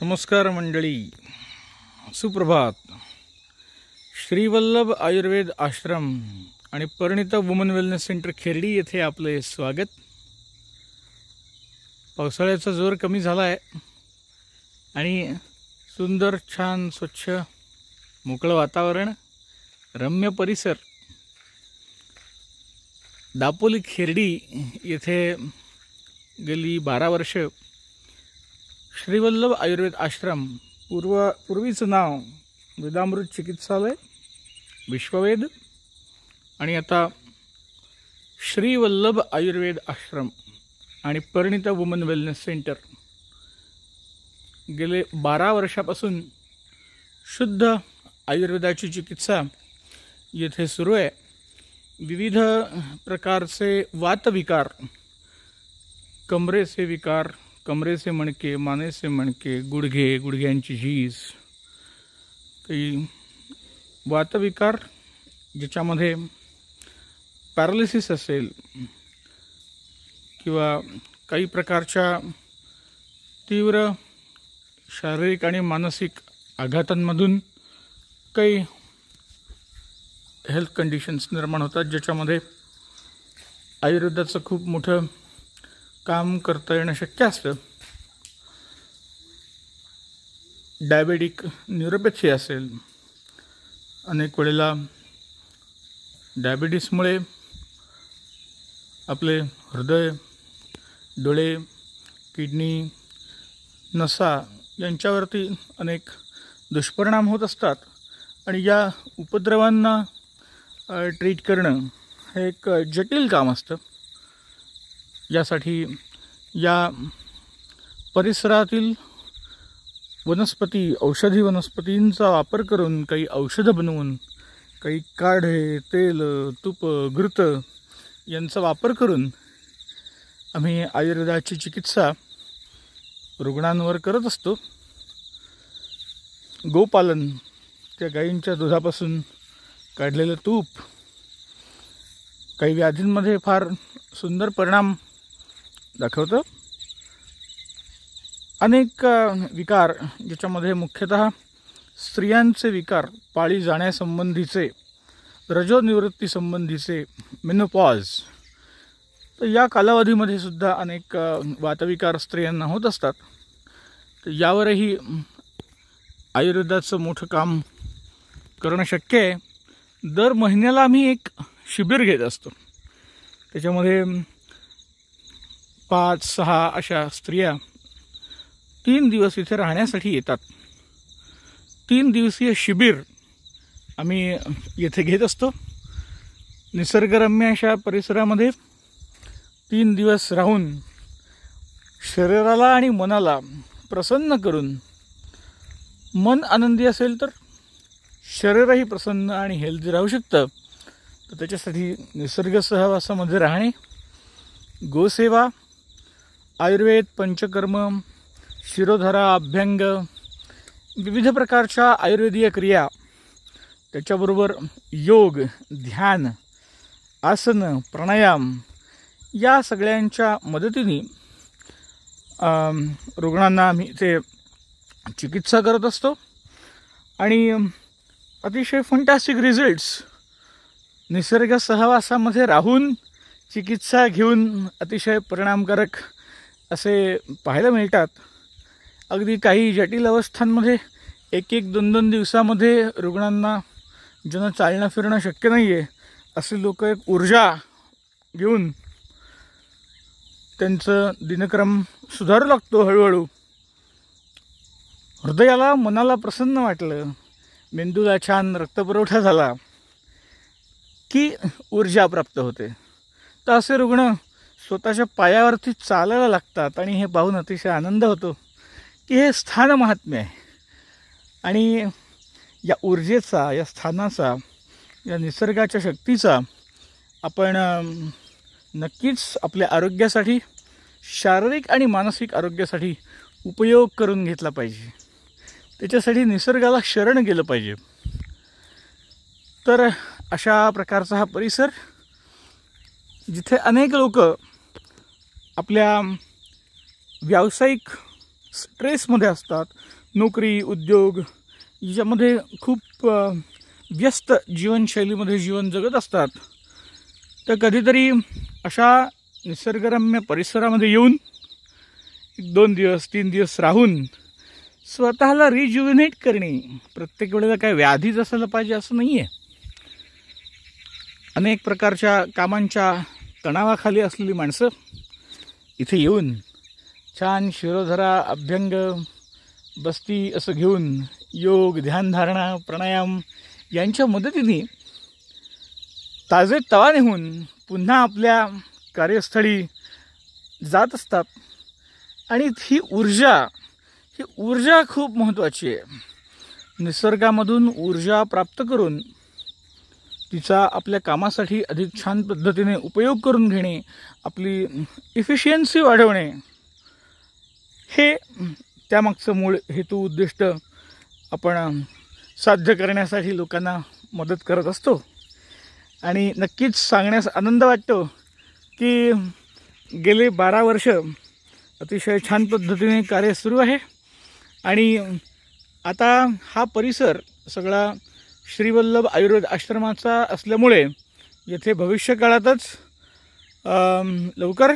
नमस्कार मंडळी, सुप्रभात. श्रीवल्लभ आयुर्वेद आश्रम आणि Parinita woman wellness centre Kherdi येथे आपले स्वागत. पावसाळ्याचा जोर कमी झाला आहे आणि सुंदर छान स्वच्छ मोकळं वातावरण, रम्य परिसर. दापोली खेर्डी येथे गेली 12 वर्ष श्रीवल्लभ आयुर्वेद आश्रम, पूर्वीचं नाव वेदामृत चिकित्सालय विश्ववेद, आणि आता श्रीवल्लभ आयुर्वेद आश्रम आणि परिणिता वुमन वेलनेस सेंटर गेले 12 वर्षापासून शुद्ध आयुर्वेदाची चिकित्सा येथे सुरू आहे. विविध प्रकारचे वातविकार, कमरेचे विकार, कमरेचे मणके, मानेचे मणके, गुडघे, गुडघ्यांची झीज, काही वातविकार ज्याच्यामध्ये पॅरालिसिस असेल किंवा काही प्रकारच्या तीव्र शारीरिक आणि मानसिक आघातांमधून काही हेल्थ कंडिशन्स निर्माण होतात, ज्याच्यामध्ये आयुर्वेदाचं खूप मोठं काम करता येणं शक्य असतं. डायबेटिक न्यूरोपॅथी असेल, अनेक वेळेला डायबिटीसमुळे आपले हृदय, डोळे, किडनी, नसा यांच्यावरती अनेक दुष्परिणाम होत असतात आणि या उपद्रवांना ट्रीट करणं हे एक जटिल काम असतं. यासाठी या परिसरातील वनस्पती, औषधी वनस्पतींचा वापर करून काही औषधं बनवून, काही काढे, तेल, तूप, घृत यांचा वापर करून आम्ही आयुर्वेदाची चिकित्सा रुग्णांवर करत असतो. गोपालन, त्या गायींच्या दुधापासून काढलेलं तूप काही व्याधींमध्ये फार सुंदर परिणाम दाखवतं. अनेक विकार, ज्याच्यामध्ये मुख्यतः स्त्रियांचे विकार, पाळी जाण्यासंबंधीचे, रजोनिवृत्ती संबंधीचे, मेनोपॉज, तर या कालावधीमध्ये सुद्धा अनेक वातविकार स्त्रियांना होत असतात. तर यावरही आयुर्वेदाचं मोठं काम करणं शक्य आहे. दर महिन्याला आम्ही एक शिबिर घेत असतो. त्याच्यामध्ये 5-6 अशा स्त्रिया 3 दिवस इथे राहण्यासाठी येतात. 3 दिवसीय शिबिर आम्ही येथे घेत असतो. निसर्गरम्य अशा परिसरामध्ये 3 दिवस राहून शरीराला आणि मनाला प्रसन्न करून, मन आनंदी असेल तर शरीरही प्रसन्न आणि हेल्दी राहू शकतं. तर त्याच्यासाठी निसर्ग सहवासामध्ये राहणे, गोसेवा, आयुर्वेद, पंचकर्म, शिरोधारा, अभ्यंग, विविध प्रकारच्या आयुर्वेदीय क्रिया, त्याच्याबरोबर योग, ध्यान, आसन, प्राणायाम या सगळ्यांच्या मदतीने रुग्णांना आम्ही ते चिकित्सा करत असतो. आणि अतिशय फंटॅस्टिक रिझल्ट्स निसर्ग सहवासामध्ये राहून चिकित्सा घेऊन अतिशय परिणामकारक असे पाहायला मिळतात. अगदी काही जटिल अवस्थांमध्ये 1-2 दिवसामध्ये रुग्णांना ज्यांना चालणं फिरणं शक्य नाही आहे असे लोक एक ऊर्जा घेऊन त्यांचं दिनक्रम सुधारू लागतो. हळूहळू हृदयाला, मनाला प्रसन्न वाटलं, मेंदूला छान रक्तपुरवठा झाला की ऊर्जा प्राप्त होते. तर असे रुग्ण स्वतःच्या पायावरती चालायला लागतात आणि हे पाहून अतिशय आनंद होतो की हे स्थान महात्म्य आहे. आणि या ऊर्जेचा, या स्थानाचा, या निसर्गाच्या शक्तीचा आपण नक्कीच आपल्या आरोग्यासाठी, शारीरिक आणि मानसिक आरोग्यासाठी उपयोग करून घेतला पाहिजे. त्याच्यासाठी निसर्गाला शरण गेलं पाहिजे. तर अशा प्रकारचा हा परिसर, जिथे अनेक लोक आपल्या व्यावसायिक स्ट्रेसमध्ये असतात, नोकरी उद्योग याच्यामध्ये खूप व्यस्त जीवनशैलीमध्ये जीवन जगत असतात, तर कधीतरी अशा निसर्गरम्य परिसरामध्ये येऊन 1-2 दिवस 3 दिवस राहून स्वतःला रिज्युव्हिनेट करणे. प्रत्येक वेळेला काय व्याधीच असायला पाहिजे असं नाही आहे. अनेक प्रकारच्या कामांच्या तणावाखाली असलेली माणसं इथे येऊन छान शिरोधरा, अभ्यंग, बस्ती असं घेऊन योग, ध्यानधारणा, प्राणायाम यांच्या मदतीने ताजेतवाने होऊन पुन्हा आपल्या कार्यस्थळी जात असतात. आणि ही ऊर्जा खूप महत्त्वाची आहे. निसर्गामधून ऊर्जा प्राप्त करून तिचा आपल्या कामासाठी अधिक छान पद्धतीने उपयोग करून घेणे, आपली इफिशियन्सी वाढवणे, हे त्यामागचं मूळ हेतू उद्दिष्ट आपण साध्य करण्यासाठी लोकांना मदत करत असतो. आणि नक्कीच सांगण्यास आनंद वाटतो की गेले 12 वर्ष अतिशय छान पद्धतीने कार्य सुरू आहे. आणि आता हा परिसर सगळा श्रीवल्लभ आयुर्वेद आश्रमाचा असल्यामुळे येथे भविष्यकाळातच लवकर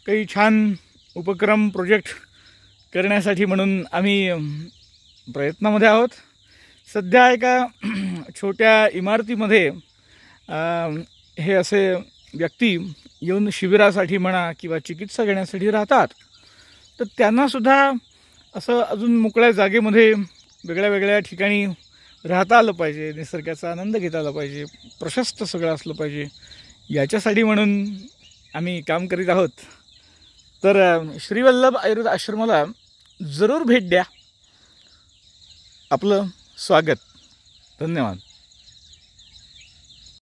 काही छान उपक्रम प्रोजेक्ट करण्यासाठी म्हणून आम्ही प्रयत्नामध्ये आहोत. सध्या एका छोट्या इमारतीमध्ये हे असे व्यक्ती येऊन शिबिरासाठी म्हणा किंवा चिकित्सा घेण्यासाठी राहतात, तर त्यांनासुद्धा असं अजून मोकळ्या जागेमध्ये वेगळ्या वेगळ्या ठिकाणी राहता आलं पाहिजे, निसर्गाचा आनंद घेता आला पाहिजे, प्रशस्त सगळं असलं पाहिजे, याच्यासाठी म्हणून आम्ही काम करीत आहोत. तर श्रीवल्लभ आयुर्वेद आश्रमाला जरूर भेट द्या. आपलं स्वागत. धन्यवाद.